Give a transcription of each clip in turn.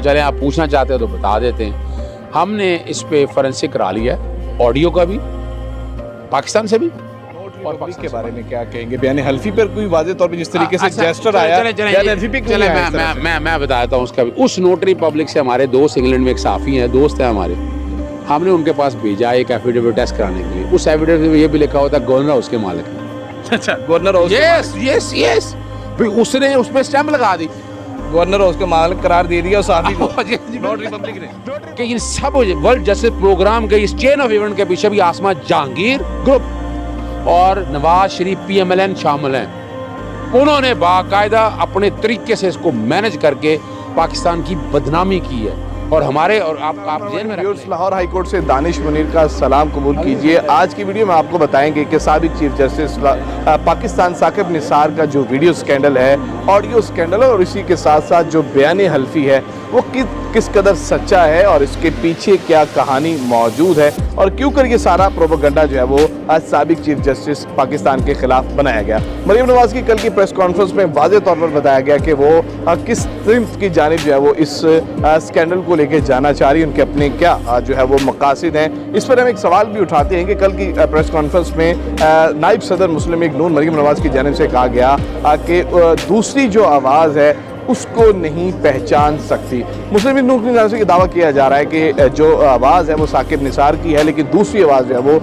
चलें आप पूछना चाहते हो तो बता देते हैं। हमने इस पे फोरेंसिक करा लिया है, ऑडियो का भी, पाकिस्तान से भी। और के बारे में क्या कहेंगे? बयान हल्फी पर कोई वाज़ेह तौर पे जिस तरीके से जेस्चर आया, बयान हल्फी पे क्यों आया इस तरह से? मैं बताता हूँ उसका भी। उस नोटरी पब्लिक से हमारे दोस्त इंग्लैंड में एक साफ़ी हैं, दोस्त हैं हमारे, हमने उनके पास भेजा एक एफिडेविट टेस्ट कराने के लिए। उस एफिडेविट में ये भी लिखा होता है गवर्नर हाउस के मालिक ने। अच्छा, governor house, yes yes yes, उसने उसमें स्टैम्प लगा दी, गवर्नर हाउस के मालिक करार दे दिया साफी को नोटरी पब्लिक ने। कि इन सब वर्ल्ड जस्टिस प्रोग्राम के इस चेन ऑफ इवेंट के पीछे भी आसमा जहांगीर ग्रुप और नवाज शरीफ PMLN शामिल हैं। उन्होंने बाकायदा अपने तरीके से इसको मैनेज करके पाकिस्तान की बदनामी की है। और हमारे और आप जेल में लाहौर हाई कोर्ट से दानिश मुनीर का सलाम कबूल कीजिए। आज की वीडियो में आपको बताएंगे कि साबिक चीफ जस्टिस पाकिस्तान साकिब निसार का जो वीडियो स्कैंडल है, ऑडियो स्कैंडल है, और इसी के साथ साथ जो बयान हल्फी है वो किस कदर सच्चा है और इसके पीछे क्या कहानी मौजूद है और क्यों कर ये सारा प्रोपेगेंडा जो है वो आज साबिक चीफ जस्टिस पाकिस्तान के खिलाफ बनाया गया। मरियम नवाज की कल की प्रेस कॉन्फ्रेंस में वाज़ेह तौर पर बताया गया कि वो किस सिम्त की जानिब जो है वो इस स्कैंडल को लेके जाना चाह रही है, उनके अपने क्या जो है वो मकासद हैं। इस पर हम एक सवाल भी उठाते हैं कि कल की प्रेस कॉन्फ्रेंस में नायब सदर मुस्लिम लीग नून मरियम नवाज की जानिब से कहा गया कि दूसरी जो आवाज़ है उसको नहीं पहचान सकती। मुस्लिम लीग नून की जानिब से ये दावा किया जा रहा है कि जो आवाज़ है वो साकिब निसार की है, लेकिन दूसरी आवाज़ जो है वो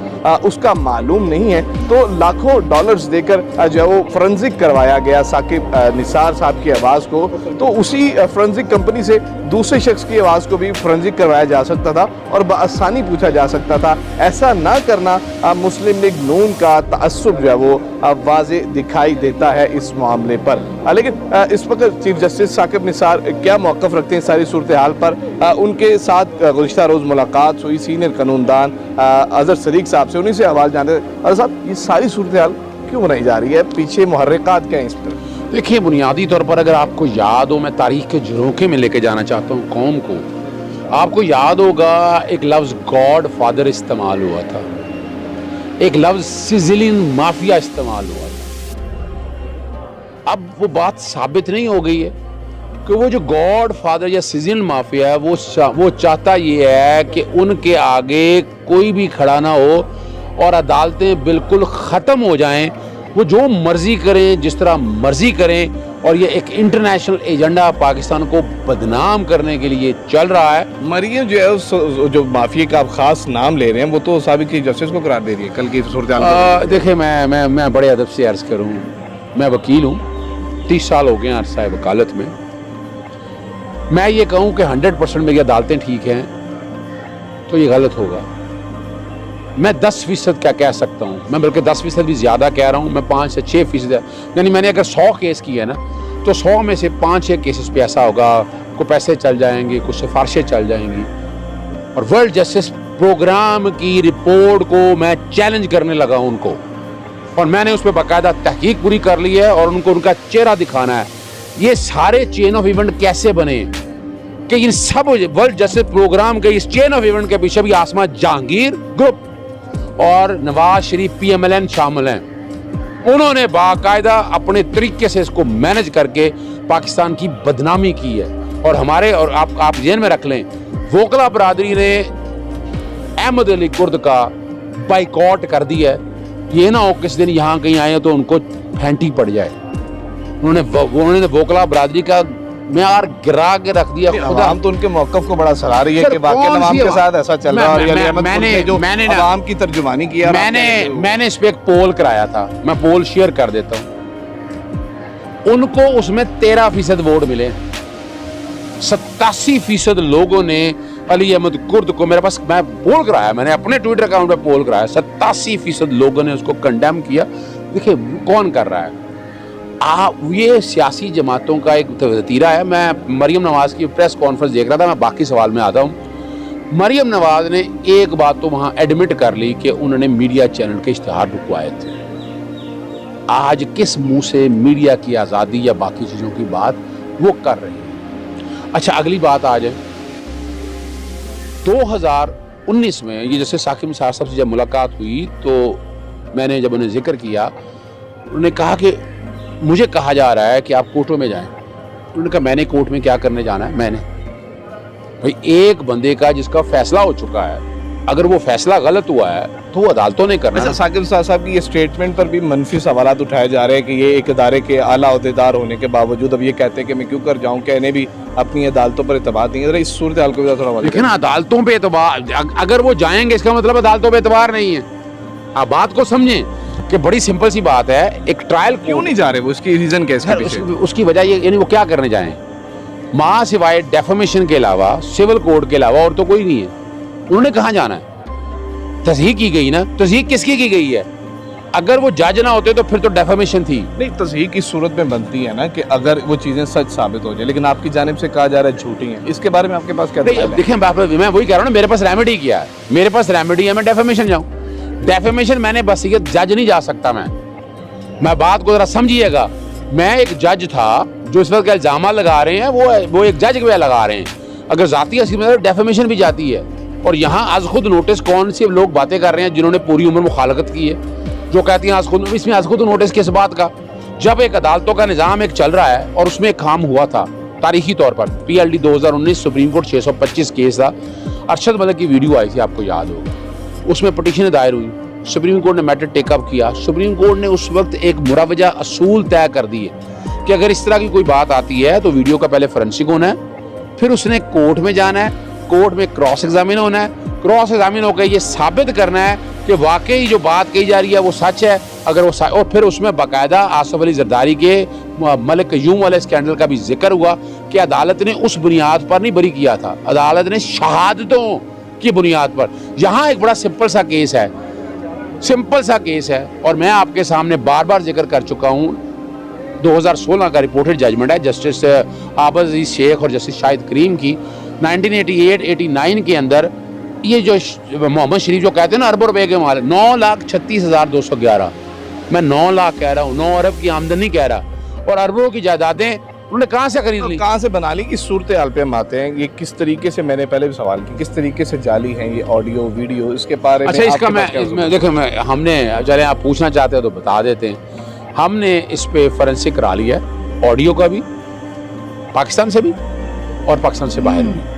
उसका मालूम नहीं है। तो लाखों डॉलर्स देकर जो है वो फोरेंसिक करवाया गया साकिब निसार साहब की आवाज़ को, तो उसी फोरेंसिक कंपनी से दूसरे शख्स की आवाज़ को भी फोरेंसिक करवाया जा सकता था और बआसानी पूछा जा सकता था। ऐसा ना करना मुस्लिम लीग नून का तअस्सुब जो है वो वाज़ेह दिखाई देता है इस मामले पर। लेकिन इस वक्त चीफ जस्टिस साकिब निसार क्या मौक़िफ़ रखते हैं सारी सूरत हाल पर? उनके साथ गुज़िश्ता रोज़ मुलाकात हुई सीनियर कानूनदान अज़हर सदीक साहब से, उन्हीं से आवाज़ जानते हैं। अज़हर साहब, ये सारी सूरत हाल क्यों बनाई जा रही है? पीछे मुहर्रिकात क्या है इस पर? देखिए, बुनियादी तौर पर अगर आपको याद हो, मैं तारीख के झरोखे में लेके जाना चाहता हूँ कौम को। आपको याद होगा एक लफ्ज़ गॉड फादर इस्तेमाल हुआ था, एक लफ्ज़ सिजिलियन माफिया इस्तेमाल हुआ था। अब वो बात साबित नहीं हो गई है कि वो जो गॉड फादर या सिजिलियन माफिया है वो चाहता ये है कि उनके आगे कोई भी खड़ा ना हो और अदालतें बिल्कुल ख़त्म हो जाएं, वो जो मर्जी करें, जिस तरह मर्जी करें, और ये एक इंटरनेशनल एजेंडा पाकिस्तान को बदनाम करने के लिए चल रहा है। मरियम जो है जो माफिया का आप खास नाम ले रहे हैं वो तो साबिक चीफ जस्टिस को करार दे रही है कल की सूरत। देखिए, मैं बड़े अदब से अर्ज़ करूँ, मैं वकील हूँ, 30 साल हो गए हैं अरसा वकालत में। मैं ये कहूँ कि 100% मेरी अदालतें ठीक हैं तो ये गलत होगा। मैं 10% क्या कह सकता हूँ, मैं बल्कि 10% भी ज़्यादा कह रहा हूँ। मैं 5 से 6%, यानी मैंने अगर 100 केस किए ना तो 100 में से 5-6 केसेस पे ऐसा होगा, कुछ पैसे चल जाएंगे, कुछ सिफारिशें चल जाएंगी। और वर्ल्ड जस्टिस प्रोग्राम की रिपोर्ट को मैं चैलेंज करने लगा उनको, और मैंने उस पर बाकायदा तहकीक पूरी कर ली है और उनको उनका चेहरा दिखाना है। ये सारे चेन ऑफ इवेंट कैसे बने कि इन सब वर्ल्ड जस्टिस प्रोग्राम के इस चेन ऑफ इवेंट के पीछे भी आसमा जहांगीर ग्रुप और नवाज शरीफ PMLN शामिल हैं। उन्होंने बाकायदा अपने तरीके से इसको मैनेज करके पाकिस्तान की बदनामी की है। और हमारे, और आप जेल में रख लें, वोकला बरादरी ने अहमद अली कुर्द का बाइकॉट कर दिया है। ये ना हो किस दिन यहाँ कहीं आए तो उनको फैंटी पड़ जाए। उन्होंने वोकला बरादरी का म्यार गिरा के रख दिया। हम तो उनके मौक़िफ़ को बड़ा सराह रही है कि वाकई नवाम के साथ ऐसा चल रहा है। मैंने आवाम की तर्जुमानी किया, मैंने इस पे एक पोल कराया था, मैं पोल शेयर कर देता हूँ। उनको उसमें 13% वोट मिले, 87% लोगों ने अली अहमद कुर्द को, मेरे पास मैं पोल कराया, मैंने अपने ट्विटर अकाउंट पे पोल कराया, 87% लोगों ने उसको कंडेम किया। देखिए कौन कर रहा है, ये सियासी जमातों का एक वतीरा है। मैं मरियम नवाज की प्रेस कॉन्फ्रेंस देख रहा था, मैं बाकी सवाल में आता हूँ। मरियम नवाज ने एक बात तो वहाँ एडमिट कर ली कि उन्होंने मीडिया चैनल के इश्तिहार रुकवाए थे। आज किस मुंह से मीडिया की आज़ादी या बाकी चीज़ों की बात वो कर रही है। अच्छा, अगली बात आ जाए, 2019 में ये जैसे साकिब निसार साहब से जब मुलाकात हुई तो मैंने जब उन्हें जिक्र किया, उन्होंने कहा कि मुझे कहा जा रहा है कि आप कोर्टों में जाएं। उन्होंने कहा मैंने कोर्ट में क्या करने जाना है, भाई एक बंदे का जिसका फैसला हो चुका है, अगर वो फैसला गलत हुआ है तो वो अदालतों ने करना है। साकिब साहब की ये स्टेटमेंट पर भी मनफी सवालात उठाए जा रहे हैं कि ये एक इदारे के आला अहदेदार होने के बावजूद अब ये कहते हैं कि मैं क्यों कर जाऊं, क्या इन्हें भी अपनी अदालतों पर एतबार नहीं है। जरा इस सूरत हाल को भी थोड़ा देखिए ना, अदालतों पे एतबार, अगर वो जाएंगे इसका मतलब अदालतों पे एतबार नहीं है। आप बात को समझें कि बड़ी सिंपल सी बात है, एक ट्रायल क्यों नहीं जा रहे वो, उसकी रीजन क्या है इसके पीछे? उसकी वजह ये, यानी वो क्या करने जाएं, माँ सिवाय डेफेमेशन के अलावा, सिविल कोड के अलावा और तो कोई नहीं है। उन्होंने कहाँ जाना है? तस्हीक की गई ना, तस्हीक किसकी की गई है? अगर वो जज ना होते तो फिर तो डेफेमेशन थी। नहीं, तस्हीक इस सूरत में बनती है ना कि अगर वो चीजें सच साबित हो जाए, लेकिन आपकी जानिब से कहा जा रहा है झूठी हैं। इसके बारे में आपके पास क्या दलील है? देखिए मैं वही कह रहा हूँ ना, मेरे पास रेमेडी क्या है, मेरे पास रेमेडी है, मैं डेफेमेशन जाऊँ। डेफेमेशन मैंने बस ये जज नहीं जा सकता। मैं बात को जरा समझिएगा, मैं एक जज था जो इस वक्त इल्जाम लगा रहे हैं वो एक जज पे लगा रहे हैं। अगर जाती हसीब में डेफेमेशन भी जाती है। और यहाँ आज खुद नोटिस कौन से लोग बातें कर रहे हैं जिन्होंने पूरी उम्र मुखालफत की है, जो कहती हैं आज खुद, इसमें आज खुद नोटिस किस बात का? जब एक अदालतों का निज़ाम एक चल रहा है और उसमें एक काम हुआ था तारीखी तौर पर, PLD 2019 सुप्रीम कोर्ट 625 केस था। अरशद मलिक की वीडियो आई थी, आपको याद होगा, उसमें पटिशन दायर हुई, सुप्रीम कोर्ट ने मैटर टेकअप किया। सुप्रीम कोर्ट ने उस वक्त एक मुरवजा असूल तय कर दिए कि अगर इस तरह की कोई बात आती है तो वीडियो का पहले फोरेंसिक होना है, फिर उसने कोर्ट में जाना है, कोर्ट में क्रॉस एग्जामिन होना है, क्रॉस एग्जामिन होकर ये साबित करना है कि वाकई जो बात कही जा रही है वो सच है। अगर वो और फिर उसमें बाकायदा आसिफ अली जरदारी के मलिक क़य्यूम वाले स्कैंडल का भी जिक्र हुआ कि अदालत ने उस बुनियाद पर नहीं बरी किया था, अदालत ने शहादतों की बुनियाद पर। यहाँ एक बड़ा सिंपल सा केस है, सिंपल सा केस है, और मैं आपके सामने बार बार जिक्र कर चुका हूँ। 2016 का रिपोर्टेड जजमेंट है जस्टिस आबद अजीज शेख और जस्टिस शाहिद करीम की। 1988-89 के अंदर ये जो मोहम्मद शरीफ जो कहते हैं ना अरबों रुपए के मालिक, 9,36,211, मैं 9 लाख कह रहा हूँ, 9 अरब की आमदनी कह रहा, और अरबों की जायदादें उन्होंने कहाँ से खरीद ली, कहाँ से बना ली? इस सूरत हाल पे हम आते हैं, ये किस तरीके से, मैंने पहले भी सवाल किया, किस तरीके से जाली हैं ये ऑडियो वीडियो, इसके बारे में? अच्छा, इसका मैं देखो, हमने, चले आप पूछना चाहते हो तो बता देते हैं, हमने इस पे फोरेंसिक करा लिया है, ऑडियो का भी, पाकिस्तान से भी और पाकिस्तान से बाहर भी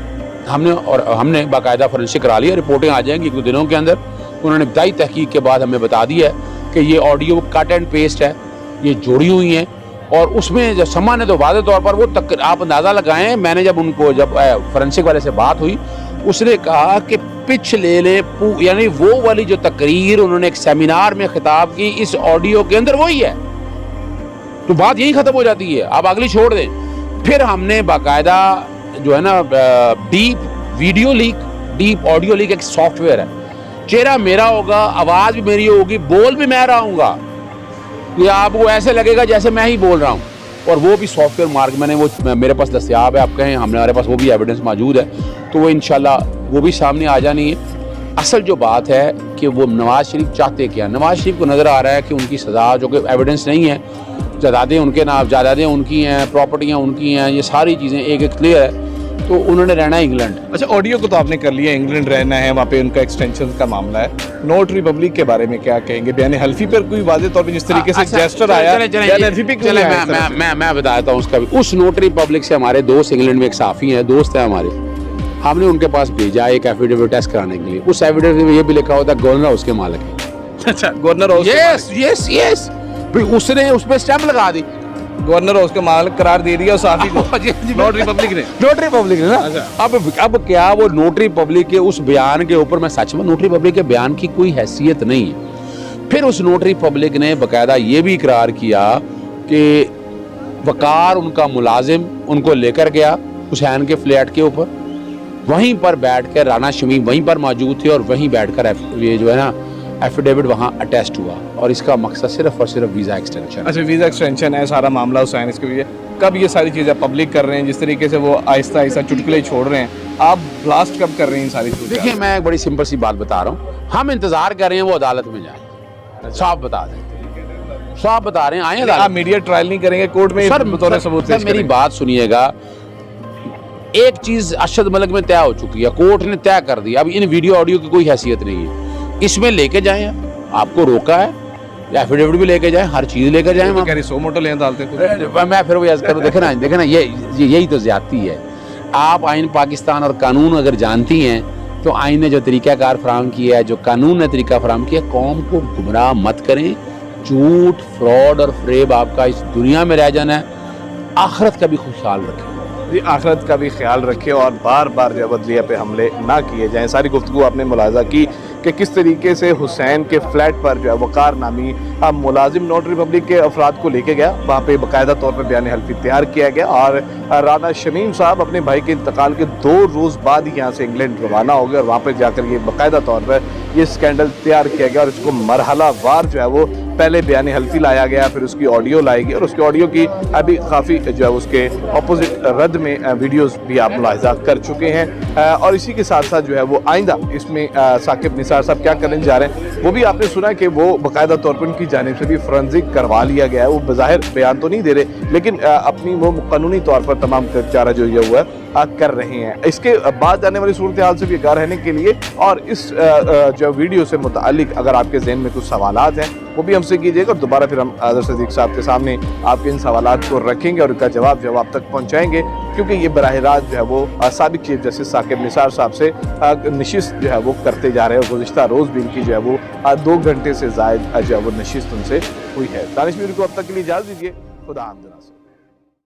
हमने बाकायदा फोरेंसिक करा लिया। रिपोर्टें आ जाएंगी 1-2 दिनों के अंदर। उन्होंने बताई तहकीक के बाद हमें बता दिया है कि ये ऑडियो कट एंड पेस्ट है, ये जोड़ी हुई हैं, और उसमें जो सामान्य तो वादे तौर पर वो आप अंदाज़ा लगाएं, मैंने जब फोरेंसिक वाले से बात हुई, उसने कहा कि पिच ले ले, यानी वो वाली जो तकरीर उन्होंने एक सेमिनार में खिताब की, इस ऑडियो के अंदर वही है, तो बात यही खत्म हो जाती है, आप अगली छोड़ दें। फिर हमने बाकायदा जो है ना deep video leak, deep audio leak एक सॉफ्टवेयर है, चेहरा मेरा होगा, आवाज़ भी मेरी होगी, बोल भी मैं रहूँगा, ये आपको ऐसे लगेगा जैसे मैं ही बोल रहा हूँ, और वो भी सॉफ्टवेयर मार्क मैंने वो मेरे पास दस्तयाब है, आप कहें हमारे पास वो भी एविडेंस मौजूद है, तो वो इंशाल्लाह वो भी सामने आ जानी है। असल जो बात है कि वो नवाज शरीफ चाहते क्या, नवाज शरीफ को नज़र आ रहा है कि उनकी सज़ा, जो कि एविडेंस नहीं है, जायदादें उनके नाम, जायदादें उनकी हैं, प्रॉपर्टियाँ उनकी हैं, ये सारी चीज़ें एक एक क्लियर है, तो उन्होंने रहना है इंग्लैंड। अच्छा, ऑडियो को तो आपने कर लिया, इंग्लैंड रहना है, वहाँ पे उनका एक्सटेंशन का मामला है। नोट रिपब्लिक के बारे में क्या कहेंगे? बयान हल्फी पर कोई वाज़ेह तौर पे जिस तरीके से जेस्चर आया, मैं बताता हूँ उसका भी। उस नोट रिपब्लिक से हमारे दोस्त, इंग्लैंड में एक साफ़ी हैं, दोस्त हैं हमारे, हमने उनके पास भेजा एक एफिडेविट टेस्ट कराने के लिए। उस एफिडेविट में ये भी लिखा होता है गवर्नर हाउस के मालिक है। अच्छा, गवर्नर हाउस, यस, उसने उस पर स्टैंप लगा दी, गवर्नर हाउस के मालिक करार दे दिया साफी को, नोट रिपब्लिक ने ना। अब क्या वो नोट रिपब्लिक के उस बयान के ऊपर, मैं सच में नोट रिपब्लिक के बयान की कोई हैसियत नहीं है। फिर उस नोट रिपब्लिक ने बाकायदा ये भी इकरार किया कि वकार उनका मुलाजिम उनको लेकर गया हुसैन के फ्लैट के ऊपर, वहीं पर बैठ कर राना शमीम वहीं पर मौजूद थे, और वहीं बैठ कर ये जो है ना एफिडेविट वहाँ अटेस्ट हुआ, और इसका मकसद सिर्फ और सिर्फ वीज़ा एक्सटेंशन। अच्छा, वीज़ा एक्सटेंशन है सारा मामला हुसैन, इसके लिए कब ये सारी चीज़ें पब्लिक कर रहे हैं, जिस तरीके से वो आहिस्ता आहिस्ता चुटकुले छोड़ रहे हैं, आप ब्लास्ट कब कर रहे हैं इन सारी चीज़ें? देखिए, मैं एक बड़ी सिंपल सी बात बता रहा हूँ, हम इंतज़ार कर रहे हैं वो अदालत में जाए, साफ बता दें, साफ बता रहे हैं, आए अदालत। आप मीडिया ट्रायल नहीं करेंगे कोर्ट में? सर मेरी बात सुनिएगा, एक चीज़ अरशद मलिक में तय हो चुकी है, कोर्ट ने तय कर दिया, अब इन वीडियो ऑडियो की कोई हैसियत नहीं है, इसमें लेके जाएं, आपको रोका है, एफिडेविट भी लेके जाएं, हर चीज़ लेकर जाएं। सो मोटो ले डालते मैं फिर वो याद करूँ, देखे ना, यही तो ज्यादती है। आप आइन पाकिस्तान और कानून अगर जानती हैं तो आइन ने जो तरीक़ाकार फराहम किया है, जो कानून ने तरीक़ा फराहम किया, कौम को गुमराह मत करें। झूठ, फ्रॉड और फ्रेब आपका इस दुनिया में रह जाना है, आखिरत का भी खुशहाल रखें। जी, आखिरत का भी ख्याल रखें और बार बार जो बदलिया पे हमले ना किए जाएं। सारी गुफ्तगू आपने मुलाजा की कि किस तरीके से हुसैन के फ्लैट पर जो है वकार नामी मुलाजिम नॉट रिपब्लिक के अफराद को लेके गया, वहाँ पे बाकायदा तौर पर बयान हल्फी तैयार किया गया और राना शमीम साहब अपने भाई के इंतकाल के 2 रोज़ बाद ही यहाँ से इंग्लैंड रवाना हो गए और वहाँ पर जाकर ये बाकायदा तौर पर ये स्कैंडल तैयार किया गया और इसको मरहला वार जो है वो पहले बयान हल्फी लाया गया, फिर उसकी ऑडियो लाई गई और उसकी ऑडियो की अभी काफ़ी जो है उसके अपोजिट रद्द में वीडियोस भी आप मुलाहिजा कर चुके हैं। और इसी के साथ साथ जो है वो आइंदा इसमें साकिब निसार साहब क्या करने जा रहे हैं वो भी आपने सुना कि वो बाकायदा तौर पर उनकी जानिब से भी फोरेंसिक करवा लिया गया है। वो बज़ाहिर बयान तो नहीं दे रहे लेकिन अपनी वो कानूनी तौर पर तमाम चारा जो ये हुआ कर रहे हैं। इसके बाद आने वाली सूरत हाल से भी आगाह रहने के लिए और इस जो वीडियो से मुतालिक अगर आपके जहन में कुछ सवालात हैं वो भी हमसे कीजिएगा और दोबारा फिर हम आदर सदीक साहब के सामने आपके इन सवालात को रखेंगे और उनका जवाब जो आप तक पहुंचाएंगे, क्योंकि ये बराह रास्त जो है वो साबिक चीफ जस्टिस साकिब निसार साहब से नशिस्त जो है वो करते जा रहे हैं और गुज़िश्ता रोज़ भी इनकी जो है वो 2 घंटे से ज़ायद जो है वो नशिस्त उनसे हुई है। दानिश मीर को अब तक के लिए इजाज़त दीजिए। खुदा हाफ़िज़।